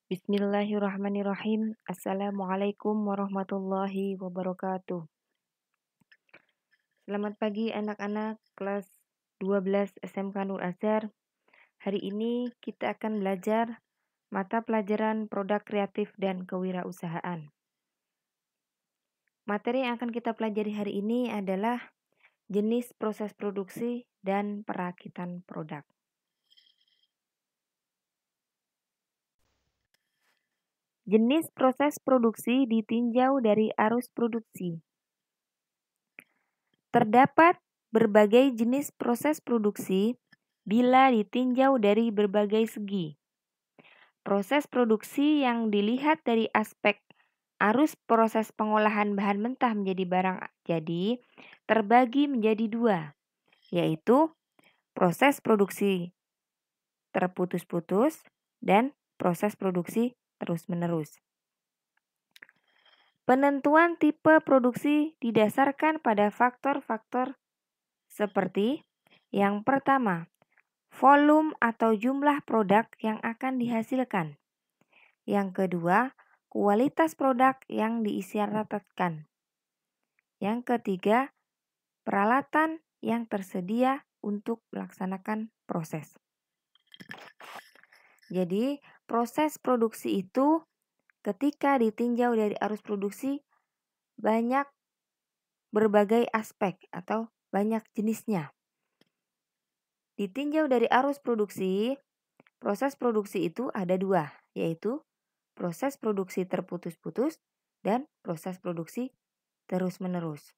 Bismillahirrahmanirrahim. Assalamualaikum warahmatullahi wabarakatuh. Selamat pagi anak-anak kelas 12 SMK Nur Azhar. Hari ini kita akan belajar mata pelajaran produk kreatif dan kewirausahaan. Materi yang akan kita pelajari hari ini adalah jenis proses produksi dan perakitan produk. Jenis proses produksi ditinjau dari arus produksi. Terdapat berbagai jenis proses produksi bila ditinjau dari berbagai segi. Proses produksi yang dilihat dari aspek arus proses pengolahan bahan mentah menjadi barang jadi terbagi menjadi dua, yaitu proses produksi terputus-putus dan proses produksi terus-menerus. Penentuan tipe produksi didasarkan pada faktor-faktor seperti yang pertama, volume atau jumlah produk yang akan dihasilkan. Yang kedua, kualitas produk yang diisyaratkan. Yang ketiga, peralatan yang tersedia untuk melaksanakan proses. Jadi, proses produksi itu ketika ditinjau dari arus produksi banyak berbagai aspek atau banyak jenisnya. Ditinjau dari arus produksi, proses produksi itu ada dua, yaitu proses produksi terputus-putus dan proses produksi terus-menerus.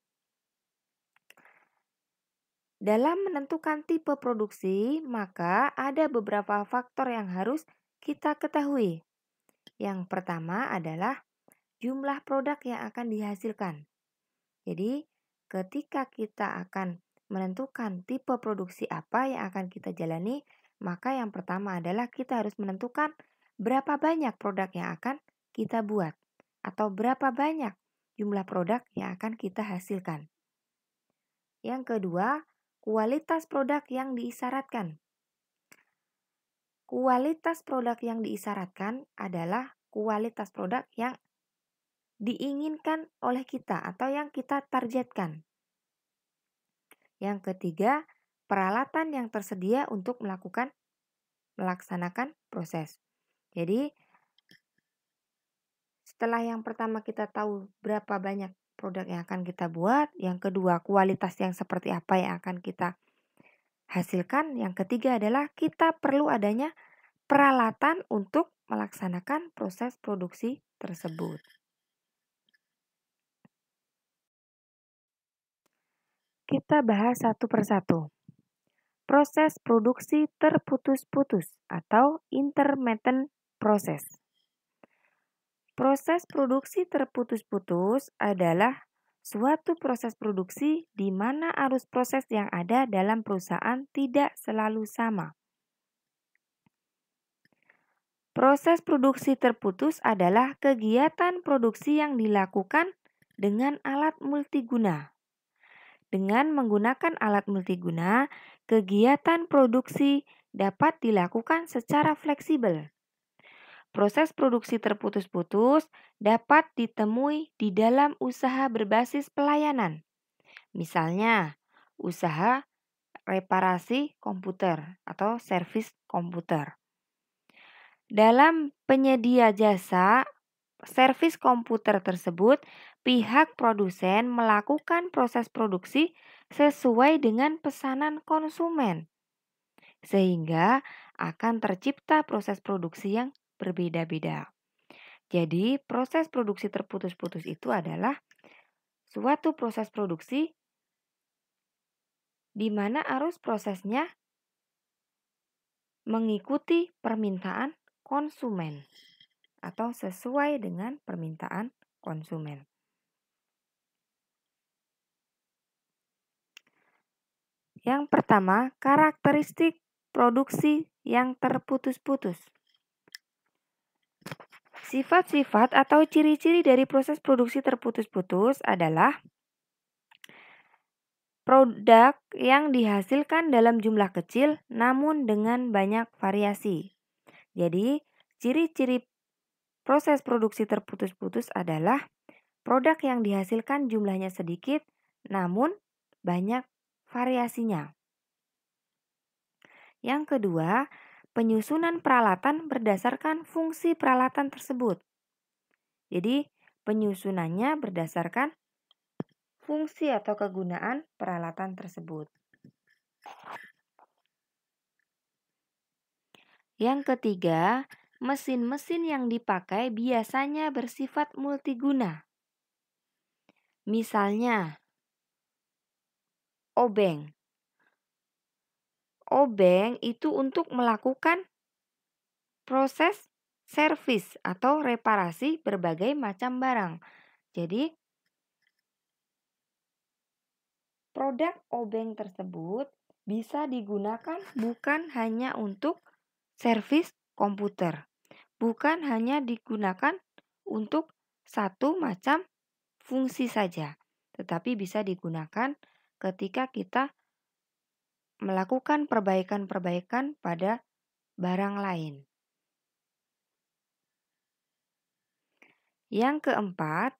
Dalam menentukan tipe produksi, maka ada beberapa faktor yang harus kita ketahui. Yang pertama adalah jumlah produk yang akan dihasilkan. Jadi, ketika kita akan menentukan tipe produksi apa yang akan kita jalani, maka yang pertama adalah kita harus menentukan berapa banyak produk yang akan kita buat atau berapa banyak jumlah produk yang akan kita hasilkan. Yang kedua, kualitas produk yang diisyaratkan. Kualitas produk yang diisyaratkan adalah kualitas produk yang diinginkan oleh kita atau yang kita targetkan. Yang ketiga, peralatan yang tersedia untuk melaksanakan proses. Jadi, setelah yang pertama kita tahu berapa banyak produk yang akan kita buat, yang kedua kualitas yang seperti apa yang akan kita hasilkan, yang ketiga adalah kita perlu adanya peralatan untuk melaksanakan proses produksi tersebut. Kita bahas satu persatu. Proses produksi terputus-putus atau intermittent process. Proses produksi terputus-putus adalah suatu proses produksi di mana arus proses yang ada dalam perusahaan tidak selalu sama. Proses produksi terputus adalah kegiatan produksi yang dilakukan dengan alat multiguna. Dengan menggunakan alat multiguna, kegiatan produksi dapat dilakukan secara fleksibel. Proses produksi terputus-putus dapat ditemui di dalam usaha berbasis pelayanan. Misalnya, usaha reparasi komputer atau servis komputer. Dalam penyedia jasa servis komputer tersebut, pihak produsen melakukan proses produksi sesuai dengan pesanan konsumen, sehingga akan tercipta proses produksi yang berbeda-beda. Jadi, proses produksi terputus-putus itu adalah suatu proses produksi di mana arus prosesnya mengikuti permintaan konsumen atau sesuai dengan permintaan konsumen. Yang pertama, karakteristik produksi yang terputus-putus. Sifat-sifat atau ciri-ciri dari proses produksi terputus-putus adalah produk yang dihasilkan dalam jumlah kecil namun dengan banyak variasi. Jadi, ciri-ciri Proses produksi terputus-putus adalah produk yang dihasilkan jumlahnya sedikit namun banyak variasinya. Yang kedua, penyusunan peralatan berdasarkan fungsi peralatan tersebut. Jadi, penyusunannya berdasarkan fungsi atau kegunaan peralatan tersebut. Yang ketiga, mesin-mesin yang dipakai biasanya bersifat multiguna. Misalnya, obeng. Obeng itu untuk melakukan proses servis atau reparasi berbagai macam barang. Jadi, produk obeng tersebut bisa digunakan bukan hanya untuk servis komputer, bukan hanya digunakan untuk satu macam fungsi saja, tetapi bisa digunakan ketika kita melakukan perbaikan-perbaikan pada barang lain. Yang keempat,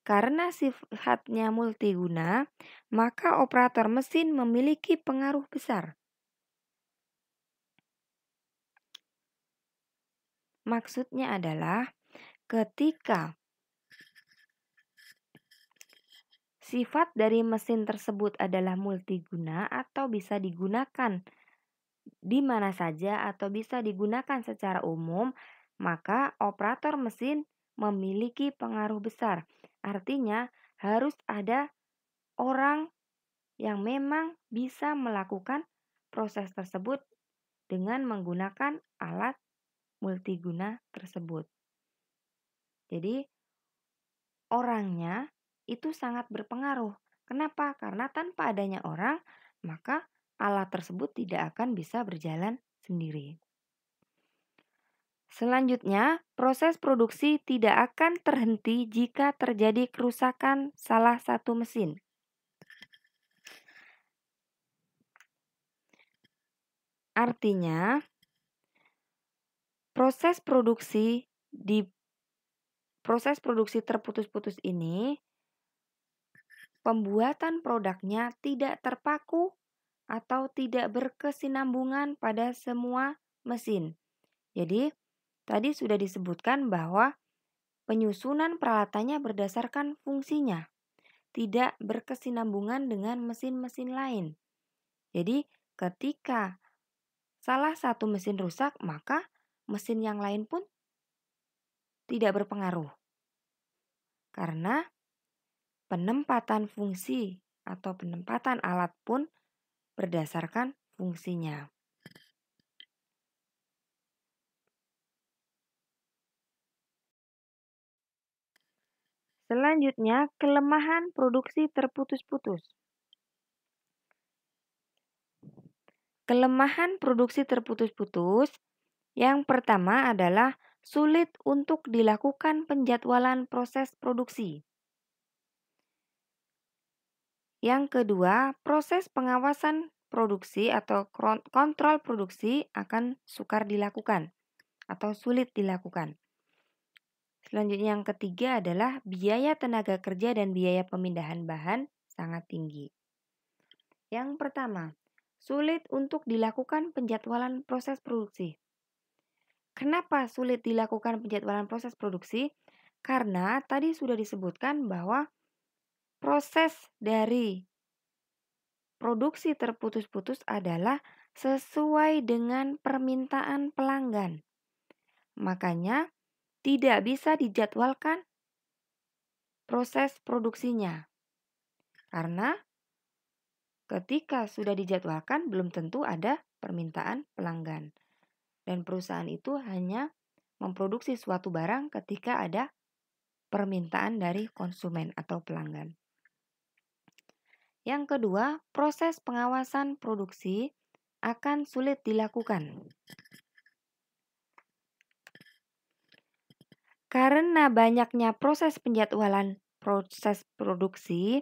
karena sifatnya multiguna, maka operator mesin memiliki pengaruh besar. Maksudnya adalah ketika sifat dari mesin tersebut adalah multiguna atau bisa digunakan di mana saja atau bisa digunakan secara umum, maka operator mesin memiliki pengaruh besar. Artinya harus ada orang yang memang bisa melakukan proses tersebut dengan menggunakan alat multiguna tersebut. Jadi orangnya itu sangat berpengaruh. Kenapa? Karena tanpa adanya orang, maka alat tersebut tidak akan bisa berjalan sendiri. Selanjutnya, proses produksi tidak akan terhenti jika terjadi kerusakan salah satu mesin. Artinya, proses produksi terputus-putus ini, pembuatan produknya tidak terpaku atau tidak berkesinambungan pada semua mesin. Jadi, tadi sudah disebutkan bahwa penyusunan peralatannya berdasarkan fungsinya, tidak berkesinambungan dengan mesin-mesin lain. Jadi, ketika salah satu mesin rusak, maka mesin yang lain pun tidak berpengaruh. Karena penempatan fungsi atau penempatan alat pun berdasarkan fungsinya. Selanjutnya, kelemahan produksi terputus-putus. Kelemahan produksi terputus-putus yang pertama adalah sulit untuk dilakukan penjadwalan proses produksi. Yang kedua, proses pengawasan produksi atau kontrol produksi akan sukar dilakukan atau sulit dilakukan. Selanjutnya yang ketiga adalah biaya tenaga kerja dan biaya pemindahan bahan sangat tinggi. Yang pertama, sulit untuk dilakukan penjadwalan proses produksi. Kenapa sulit dilakukan penjadwalan proses produksi? Karena tadi sudah disebutkan bahwa proses dari produksi terputus-putus adalah sesuai dengan permintaan pelanggan. Makanya tidak bisa dijadwalkan proses produksinya. Karena ketika sudah dijadwalkan belum tentu ada permintaan pelanggan. Dan perusahaan itu hanya memproduksi suatu barang ketika ada permintaan dari konsumen atau pelanggan. Yang kedua, proses pengawasan produksi akan sulit dilakukan. Karena banyaknya proses penjadwalan proses produksi,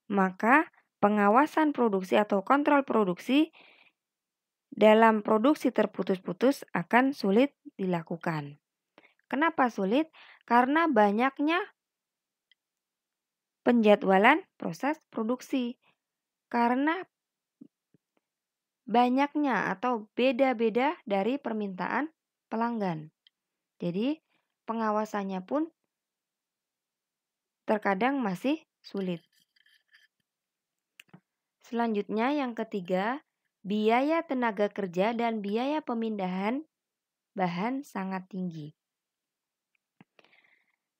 maka pengawasan produksi atau kontrol produksi dalam produksi terputus-putus akan sulit dilakukan. Kenapa sulit? Karena banyaknya penjadwalan proses produksi. Karena banyaknya atau beda-beda dari permintaan pelanggan. Jadi, pengawasannya pun terkadang masih sulit. Selanjutnya yang ketiga, biaya tenaga kerja dan biaya pemindahan bahan sangat tinggi.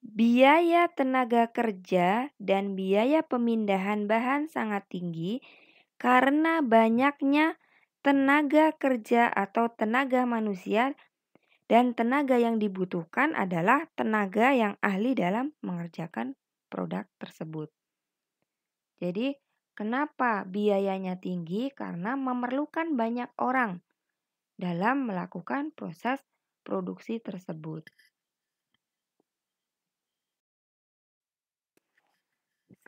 Biaya tenaga kerja dan biaya pemindahan bahan sangat tinggi karena banyaknya tenaga kerja atau tenaga manusia dan tenaga yang dibutuhkan adalah tenaga yang ahli dalam mengerjakan produk tersebut. Jadi, kenapa biayanya tinggi? Karena memerlukan banyak orang dalam melakukan proses produksi tersebut.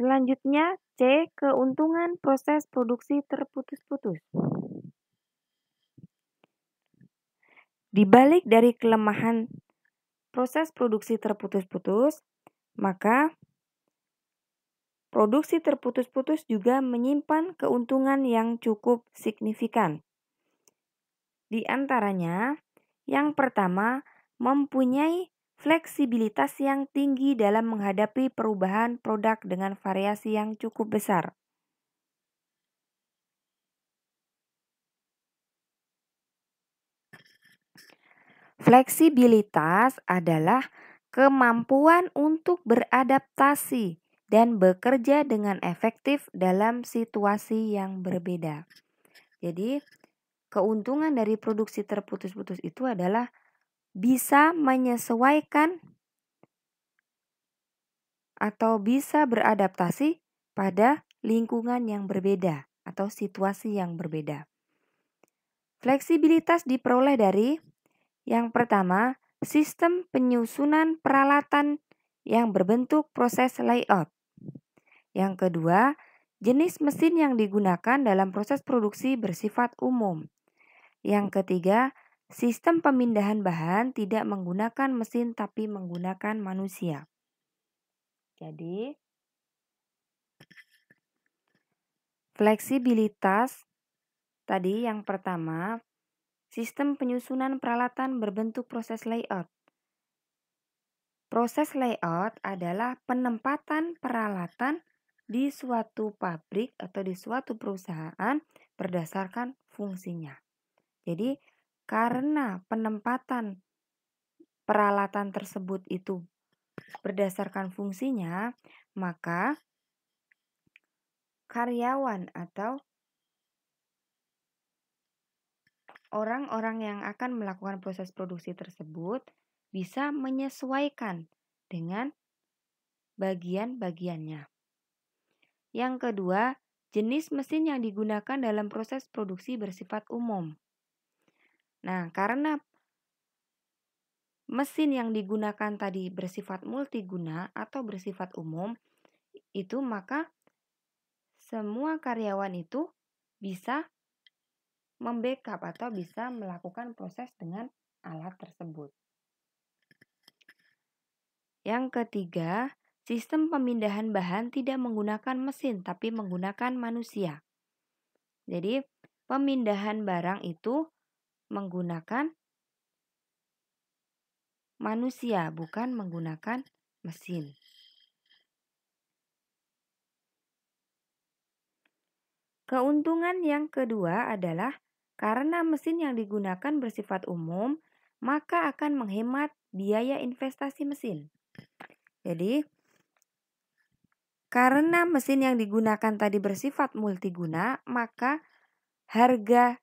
Selanjutnya, C. Keuntungan proses produksi terputus-putus. Di balik dari kelemahan proses produksi terputus-putus, maka produksi terputus-putus juga menyimpan keuntungan yang cukup signifikan. Di antaranya, yang pertama, mempunyai fleksibilitas yang tinggi dalam menghadapi perubahan produk dengan variasi yang cukup besar. Fleksibilitas adalah kemampuan untuk beradaptasi dan bekerja dengan efektif dalam situasi yang berbeda. Jadi, keuntungan dari produksi terputus-putus itu adalah bisa menyesuaikan atau bisa beradaptasi pada lingkungan yang berbeda atau situasi yang berbeda. Fleksibilitas diperoleh dari yang pertama, sistem penyusunan peralatan yang berbentuk proses layout. Yang kedua, jenis mesin yang digunakan dalam proses produksi bersifat umum. Yang ketiga, sistem pemindahan bahan tidak menggunakan mesin tapi menggunakan manusia. Jadi, fleksibilitas tadi yang pertama, sistem penyusunan peralatan berbentuk proses layout. Proses layout adalah penempatan peralatan di suatu pabrik atau di suatu perusahaan berdasarkan fungsinya. Jadi, karena penempatan peralatan tersebut itu berdasarkan fungsinya, maka karyawan atau orang-orang yang akan melakukan proses produksi tersebut bisa menyesuaikan dengan bagian-bagiannya. Yang kedua, jenis mesin yang digunakan dalam proses produksi bersifat umum. Nah, karena mesin yang digunakan tadi bersifat multiguna atau bersifat umum, itu maka semua karyawan itu bisa membackup atau bisa melakukan proses dengan alat tersebut. Yang ketiga, sistem pemindahan bahan tidak menggunakan mesin tapi menggunakan manusia. Jadi, pemindahan barang itu menggunakan manusia, bukan menggunakan mesin. Keuntungan yang kedua adalah karena mesin yang digunakan bersifat umum, maka akan menghemat biaya investasi mesin. Jadi, karena mesin yang digunakan tadi bersifat multiguna, maka harga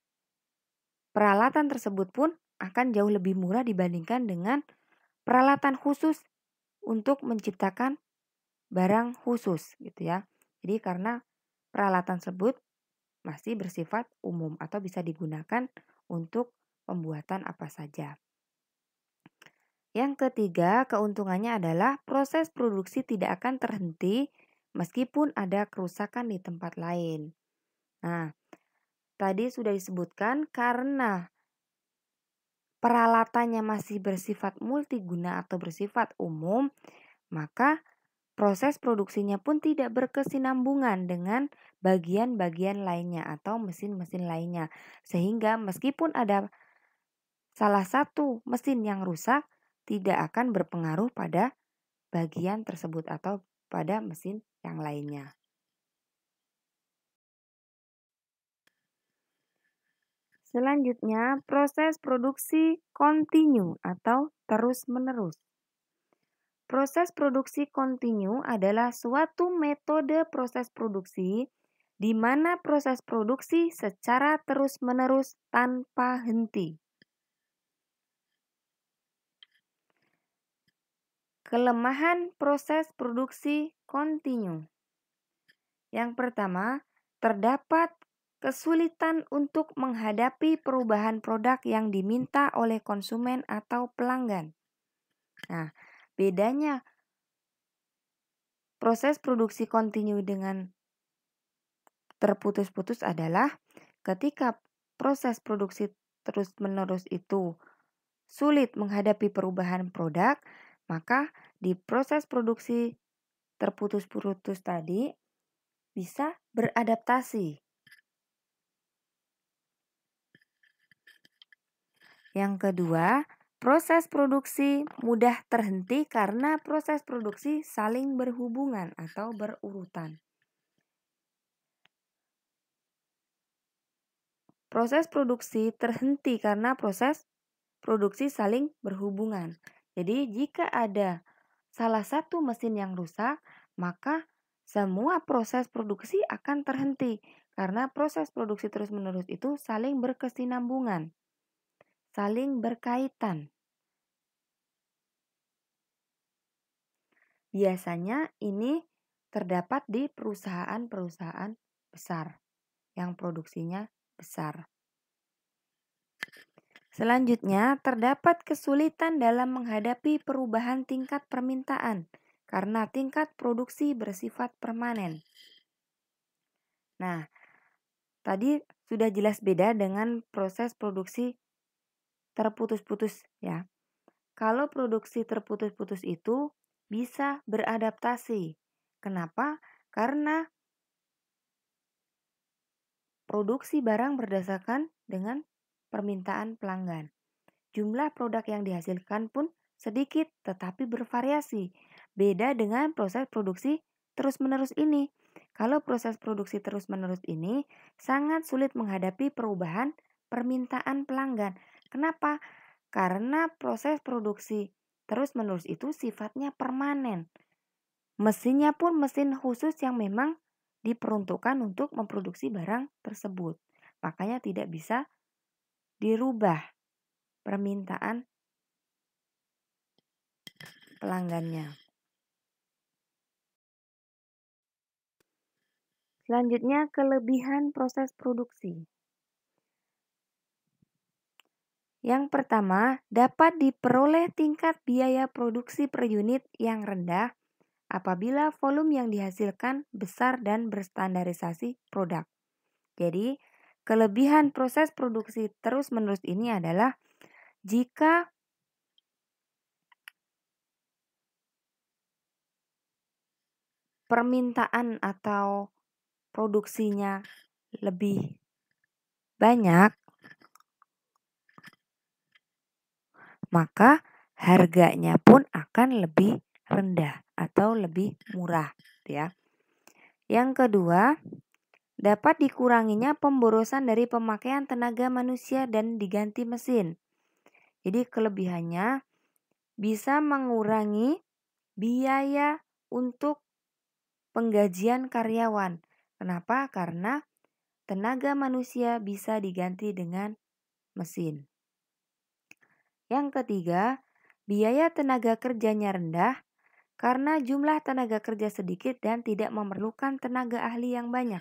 peralatan tersebut pun akan jauh lebih murah dibandingkan dengan peralatan khusus untuk menciptakan barang khusus gitu ya. Jadi karena peralatan tersebut masih bersifat umum atau bisa digunakan untuk pembuatan apa saja. Yang ketiga, keuntungannya adalah proses produksi tidak akan terhenti meskipun ada kerusakan di tempat lain. Nah, tadi sudah disebutkan karena peralatannya masih bersifat multiguna atau bersifat umum, maka proses produksinya pun tidak berkesinambungan dengan bagian-bagian lainnya atau mesin-mesin lainnya. Sehingga meskipun ada salah satu mesin yang rusak, tidak akan berpengaruh pada bagian tersebut atau pada mesin yang lainnya. Selanjutnya, proses produksi kontinu atau terus-menerus. Proses produksi kontinu adalah suatu metode proses produksi di mana proses produksi secara terus-menerus tanpa henti. Kelemahan proses produksi kontinu. Yang pertama, terdapat kesulitan untuk menghadapi perubahan produk yang diminta oleh konsumen atau pelanggan. Nah, bedanya proses produksi kontinu dengan terputus-putus adalah ketika proses produksi terus-menerus itu sulit menghadapi perubahan produk, maka di proses produksi terputus-putus tadi bisa beradaptasi. Yang kedua, proses produksi mudah terhenti karena proses produksi saling berhubungan atau berurutan. Proses produksi terhenti karena proses produksi saling berhubungan. Jadi, jika ada salah satu mesin yang rusak, maka semua proses produksi akan terhenti karena proses produksi terus-menerus itu saling berkesinambungan, saling berkaitan. Biasanya ini terdapat di perusahaan-perusahaan besar yang produksinya besar. Selanjutnya, terdapat kesulitan dalam menghadapi perubahan tingkat permintaan karena tingkat produksi bersifat permanen. Nah, tadi sudah jelas beda dengan proses produksi terputus-putus ya. Kalau produksi terputus-putus itu bisa beradaptasi. Kenapa? Karena produksi barang berdasarkan dengan permintaan pelanggan. Jumlah produk yang dihasilkan pun sedikit tetapi bervariasi. Beda dengan proses produksi terus-menerus ini. Kalau proses produksi terus-menerus ini sangat sulit menghadapi perubahan permintaan pelanggan. Kenapa? Karena proses produksi terus-menerus itu sifatnya permanen. Mesinnya pun mesin khusus yang memang diperuntukkan untuk memproduksi barang tersebut. Makanya tidak bisa dirubah permintaan pelanggannya. Selanjutnya, kelebihan proses produksi. Yang pertama, dapat diperoleh tingkat biaya produksi per unit yang rendah apabila volume yang dihasilkan besar dan berstandarisasi produk. Jadi, kelebihan proses produksi terus-menerus ini adalah jika permintaan atau produksinya lebih banyak, maka harganya pun akan lebih rendah atau lebih murah, ya. Yang kedua, dapat dikuranginya pemborosan dari pemakaian tenaga manusia dan diganti mesin. Jadi kelebihannya bisa mengurangi biaya untuk penggajian karyawan. Kenapa? Karena tenaga manusia bisa diganti dengan mesin. Yang ketiga, biaya tenaga kerjanya rendah karena jumlah tenaga kerja sedikit dan tidak memerlukan tenaga ahli yang banyak.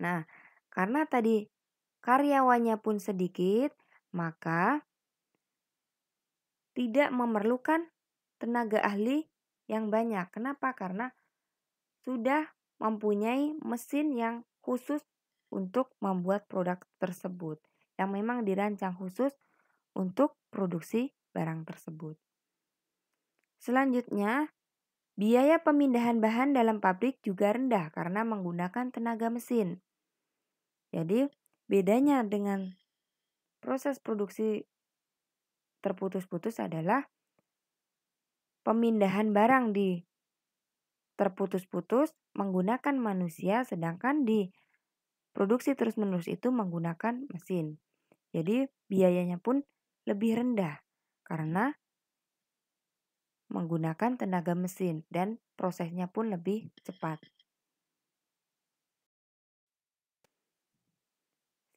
Nah, karena tadi karyawannya pun sedikit, maka tidak memerlukan tenaga ahli yang banyak. Kenapa? Karena sudah mempunyai mesin yang khusus untuk membuat produk tersebut. yang memang dirancang khusus untuk produksi barang tersebut. Selanjutnya, biaya pemindahan bahan dalam pabrik juga rendah karena menggunakan tenaga mesin. Jadi, bedanya dengan proses produksi terputus-putus adalah pemindahan barang di terputus-putus menggunakan manusia, sedangkan di produksi terus-menerus itu menggunakan mesin. Jadi biayanya pun lebih rendah karena menggunakan tenaga mesin dan prosesnya pun lebih cepat.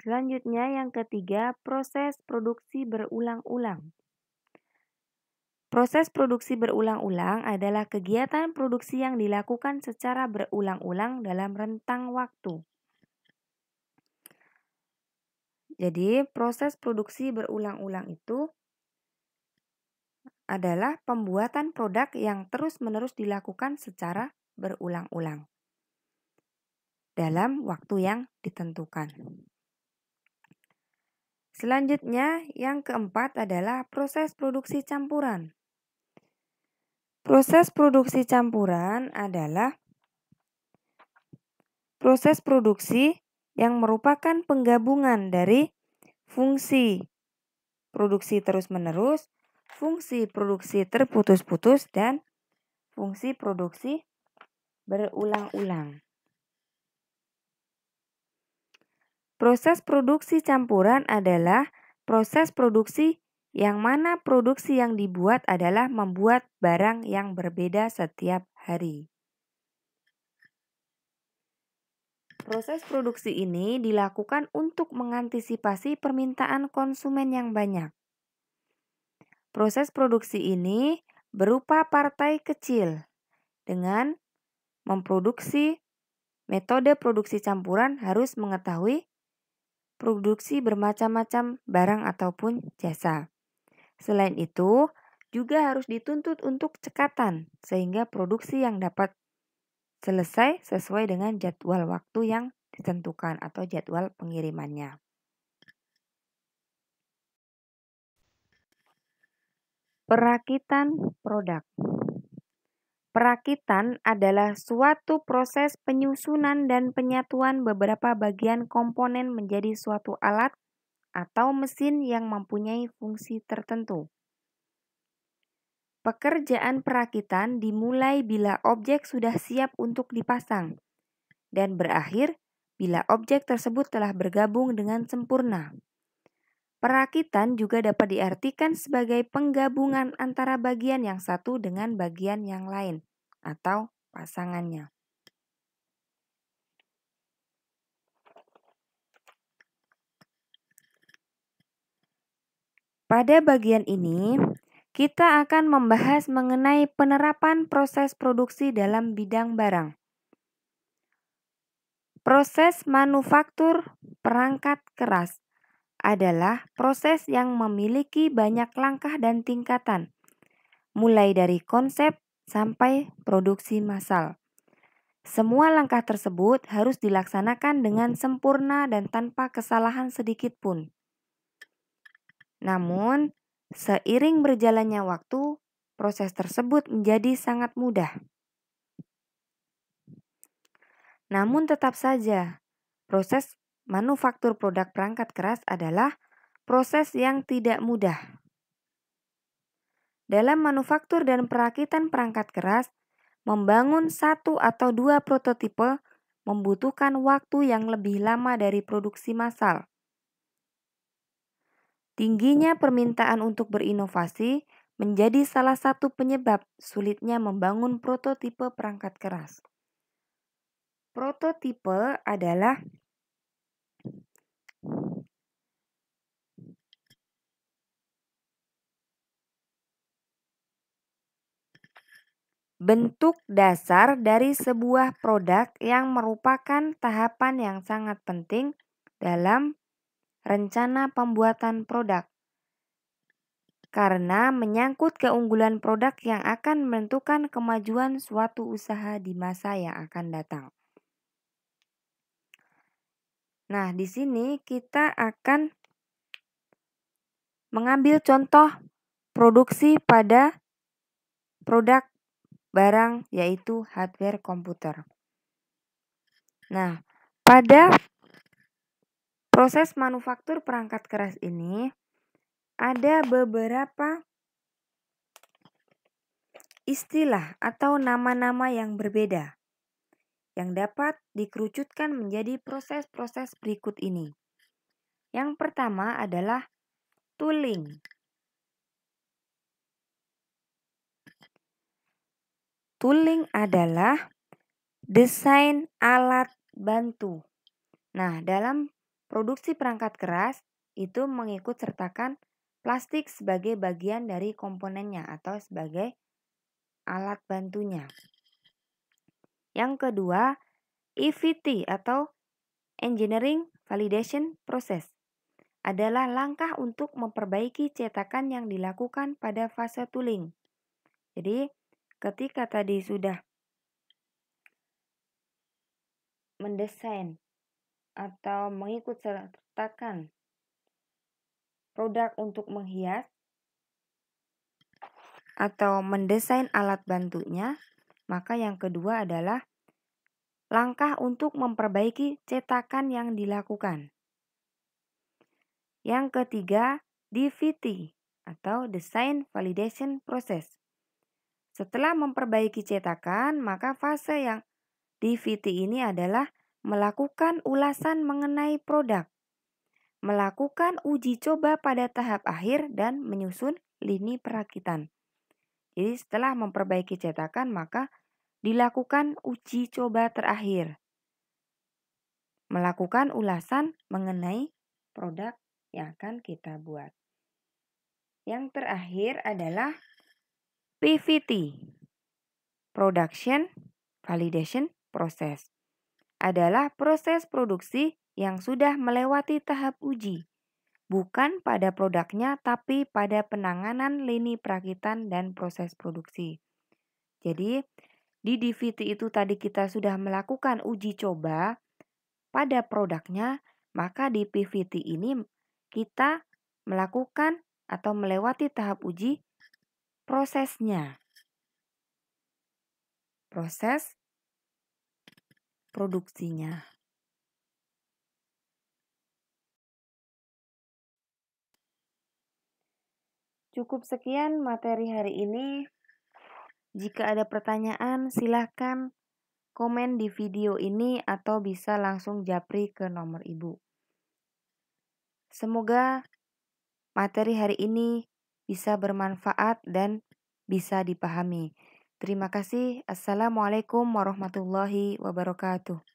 Selanjutnya yang ketiga, proses produksi berulang-ulang. Proses produksi berulang-ulang adalah kegiatan produksi yang dilakukan secara berulang-ulang dalam rentang waktu. Jadi, proses produksi berulang-ulang itu adalah pembuatan produk yang terus-menerus dilakukan secara berulang-ulang dalam waktu yang ditentukan. Selanjutnya, yang keempat adalah proses produksi campuran. Proses produksi campuran adalah proses produksi yang merupakan penggabungan dari fungsi produksi terus-menerus, fungsi produksi terputus-putus, dan fungsi produksi berulang-ulang. Proses produksi campuran adalah proses produksi yang mana produksi yang dibuat adalah membuat barang yang berbeda setiap hari. Proses produksi ini dilakukan untuk mengantisipasi permintaan konsumen yang banyak. Proses produksi ini berupa partai kecil. Dengan memproduksi metode produksi campuran harus mengetahui produksi bermacam-macam barang ataupun jasa. Selain itu, juga harus dituntut untuk cekatan sehingga produksi yang dapat selesai sesuai dengan jadwal waktu yang ditentukan atau jadwal pengirimannya. Perakitan produk. Perakitan adalah suatu proses penyusunan dan penyatuan beberapa bagian komponen menjadi suatu alat atau mesin yang mempunyai fungsi tertentu. Pekerjaan perakitan dimulai bila objek sudah siap untuk dipasang dan berakhir bila objek tersebut telah bergabung dengan sempurna. Perakitan juga dapat diartikan sebagai penggabungan antara bagian yang satu dengan bagian yang lain atau pasangannya. Pada bagian ini, kita akan membahas mengenai penerapan proses produksi dalam bidang barang. Proses manufaktur perangkat keras adalah proses yang memiliki banyak langkah dan tingkatan, mulai dari konsep sampai produksi massal. Semua langkah tersebut harus dilaksanakan dengan sempurna dan tanpa kesalahan sedikit pun. Namun, seiring berjalannya waktu, proses tersebut menjadi sangat mudah. Namun tetap saja, proses manufaktur produk perangkat keras adalah proses yang tidak mudah. Dalam manufaktur dan perakitan perangkat keras, membangun satu atau dua prototipe membutuhkan waktu yang lebih lama dari produksi massal. Tingginya permintaan untuk berinovasi menjadi salah satu penyebab sulitnya membangun prototipe perangkat keras. Prototipe adalah bentuk dasar dari sebuah produk yang merupakan tahapan yang sangat penting dalam rencana pembuatan produk, karena menyangkut keunggulan produk yang akan menentukan kemajuan suatu usaha di masa yang akan datang. Nah, di sini kita akan mengambil contoh produksi pada produk barang yaitu hardware komputer. Nah, pada proses manufaktur perangkat keras ini ada beberapa istilah atau nama-nama yang berbeda yang dapat dikerucutkan menjadi proses-proses berikut ini. Yang pertama adalah tooling. Tooling adalah desain alat bantu. Nah, dalam produksi perangkat keras itu mengikut sertakan plastik sebagai bagian dari komponennya atau sebagai alat bantunya. Yang kedua, EVT atau Engineering Validation Process adalah langkah untuk memperbaiki cetakan yang dilakukan pada fase tooling. Jadi, ketika tadi sudah mendesain atau mengikut sertakan produk untuk menghias atau mendesain alat bantunya, maka yang kedua adalah langkah untuk memperbaiki cetakan yang dilakukan. Yang ketiga, DVT atau Design Validation Process. Setelah memperbaiki cetakan, maka fase yang DVT ini adalah melakukan ulasan mengenai produk, melakukan uji coba pada tahap akhir, dan menyusun lini perakitan. Jadi setelah memperbaiki cetakan, maka dilakukan uji coba terakhir, melakukan ulasan mengenai produk yang akan kita buat. Yang terakhir adalah PVT, Production Validation Process. Adalah proses produksi yang sudah melewati tahap uji, bukan pada produknya tapi pada penanganan lini perakitan dan proses produksi. Jadi, di DVT itu tadi kita sudah melakukan uji coba pada produknya, maka di PVT ini kita melakukan atau melewati tahap uji prosesnya. Proses produksinya. Cukup sekian materi hari ini. Jika ada pertanyaan, silahkan komen di video ini atau bisa langsung japri ke nomor ibu. Semoga materi hari ini bisa bermanfaat dan bisa dipahami. Terima kasih. Assalamualaikum warahmatullahi wabarakatuh.